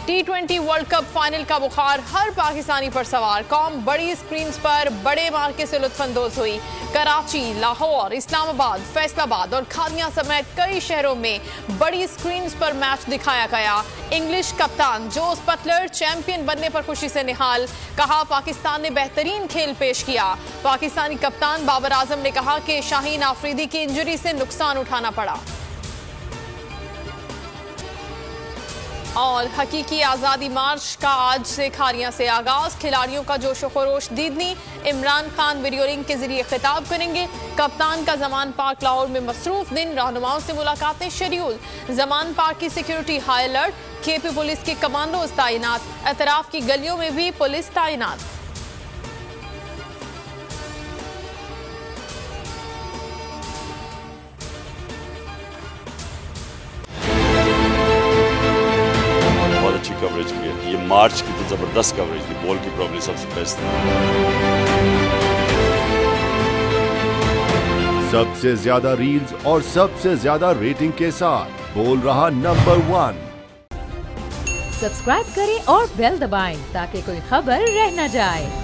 T20 world cup final का बुखार हर पाकिस्तानी पर सवार। कौम बड़ी स्क्रीन पर बड़े मार्के से लुत्फानंदोज हुई। कराची, लाहौर, इस्लामाबाद, फैसलाबाद और खानिया समेत कई शहरों में बड़ी स्क्रीन पर मैच दिखाया गया। इंग्लिश कप्तान जोस बटलर चैंपियन बनने पर खुशी से निहाल। कहा पाकिस्तान ने बेहतरीन खेल पेश किया। पाकिस्तानी कप्तान बाबर आजम ने कहा कि शाहीन आफरीदी की इंजरी से नुकसान उठाना पड़ा। और हकीकी आज़ादी मार्च का आज से खारियां से आगाज। खिलाड़ियों का जोशो खरोश दीदनी। इमरान खान वीडियो लिंक के जरिए खिताब करेंगे। कप्तान का जमान पार्क लाहौर में मसरूफ दिन। रहनुमाओं से मुलाकातें शेड्यूल। जमान पार्क की security high alert. KP police के कमांडोज तैनात। एतराफ की गलियों में भी पुलिस तैनात। अच्छी कवरेज की है। ये मार्च की तो जबरदस्त कवरेज थी। बॉल की प्रॉब्लम सबसे बेस्ट थी। सबसे ज्यादा रील्स और सबसे ज्यादा रेटिंग के साथ बोल रहा नंबर 1। सब्सक्राइब करें और बेल दबाएं ताकि कोई खबर रह न जाए।